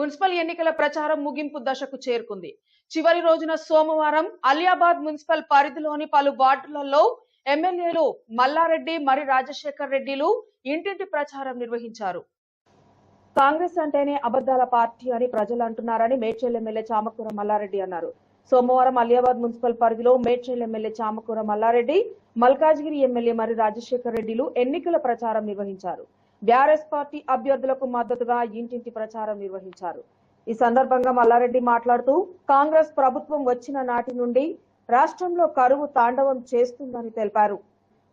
Municipal ఎన్నికల ప్రచారం ముగింపు దశకు చేరుకుంది. చివరి రోజున సోమవారం అలియాబాద్ మున్సిపల్ పరిధిలోని పలు వార్డులలో ఎమ్మెల్యేలు మల్లారెడ్డి, మరి రాజశేఖర్ రెడ్డిలు ఇంటింటి ప్రచారం నిర్వహించారు. కాంగ్రెస్ అంటేనే అబద్దాల పార్టీ అని ప్రజలు అంటున్నారని మేడ్చల్ ఎమ్మెల్యే చామకూర మల్లారెడ్డి అన్నారు. సోమవారం అలియాబాద్ మున్సిపల్ పరిధిలో మేడ్చల్ ఎమ్మెల్యే చామకూర మల్లారెడ్డి, మల్కాజ్గిరి ఎమ్మెల్యే మరి రాజశేఖర్ రెడ్డిలు ఎన్నికల ప్రచారం నిర్వహించారు. బీఆర్ఎస్ పార్టీ అభ్యర్థులకు మద్దతుగా ఇంటింటి ప్రచారం నిర్వహించారు. ఈ సందర్భంగా మల్లారెడ్డి మాట్లాడుతూ కాంగ్రెస్ ప్రభుత్వం వచ్చిన నాటి నుండి రాష్ట్రంలో కరువు తాండవం చేస్తుందని తెలిపారు.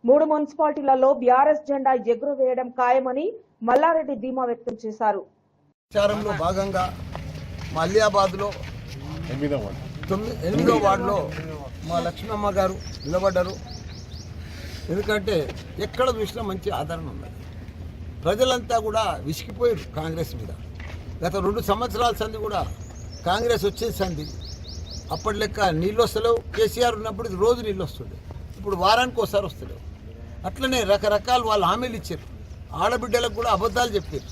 3 మున్సిపాలిటీలలో బీఆర్ఎస్ జెండా ఎగురవేయడం ఖాయమని మల్లారెడ్డి ధీమా వ్యక్తం చేశారు. ప్రచారంలో భాగంగా అలియాబాద్లో 8వ వార్డులో మా లక్ష్మమ్మ గారు నిలబడ్డారు. ఎందుకంటే ఎక్కడ చూసినా మంచి ఆదరణ ఉన్నది. ప్రజలంతా కూడా విసిగిపోయారు కాంగ్రెస్ మీద. గత 2 సంవత్సరాల సంది కూడా కాంగ్రెస్ వచ్చేది సంది. అప్పటి లెక్క నీళ్ళు వస్తలేవు. కేసీఆర్ ఉన్నప్పుడు రోజు నీళ్ళు వస్తుండే, ఇప్పుడు వారానికి ఒకసారి వస్తలేవు. అట్లనే రకరకాల వాళ్ళు హామీలు ఇచ్చారు. ఆడబిడ్డలకు కూడా అబద్ధాలు చెప్పారు.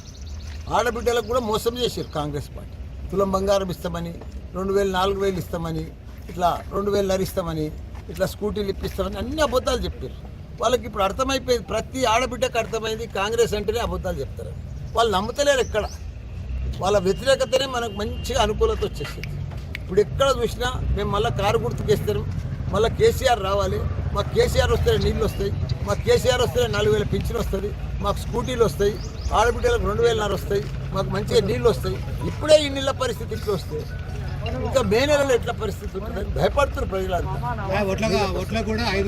ఆడబిడ్డలకు కూడా మోసం చేశారు కాంగ్రెస్ పార్టీ. తులం బంగారం ఇస్తామని, 2000 4000 ఇస్తామని, ఇట్లా 2000 ఇస్తామని, ఇట్లా స్కూటీలు ఇప్పిస్తామని అన్ని అబద్ధాలు చెప్పారు. వాళ్ళకి ఇప్పుడు అర్థమైపోయింది, ప్రతి ఆడబిడ్డకు అర్థమైంది కాంగ్రెస్ అంటేనే అబద్ధాలు చెప్తారు. వాళ్ళు నమ్ముతలేరు. ఎక్కడ వాళ్ళ వ్యతిరేకతనే మనకు మంచిగా అనుకూలత వచ్చేసింది. ఇప్పుడు ఎక్కడ చూసినా మేము మళ్ళీ కారు గుర్తుకేస్తాం, మళ్ళీ కేసీఆర్ రావాలి, మాకు కేసీఆర్ వస్తే నీళ్ళు వస్తాయి, మాకు కేసీఆర్ వస్తే 4000 పింఛన్ వస్తుంది, మాకు స్కూటీలు వస్తాయి, ఆడబిడ్డలకు 2000 వస్తాయి, మాకు మంచిగా నీళ్ళు వస్తాయి. ఇప్పుడే ఈ నీళ్ళ పరిస్థితి ఇట్లా వస్తే ఇంకా మే నెలలో ఎట్లా పరిస్థితి ఉంటుందని భయపడుతున్నారు ప్రజలంతా.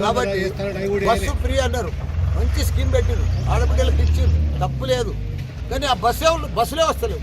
కాబట్టి బస్సు ఫ్రీ అన్నారు, మంచి స్కీమ్ పెట్టారు, ఆడబిడ్డలకు ఇచ్చారు, తప్పు లేదు. కానీ ఆ బస్సులే వస్తలేవు.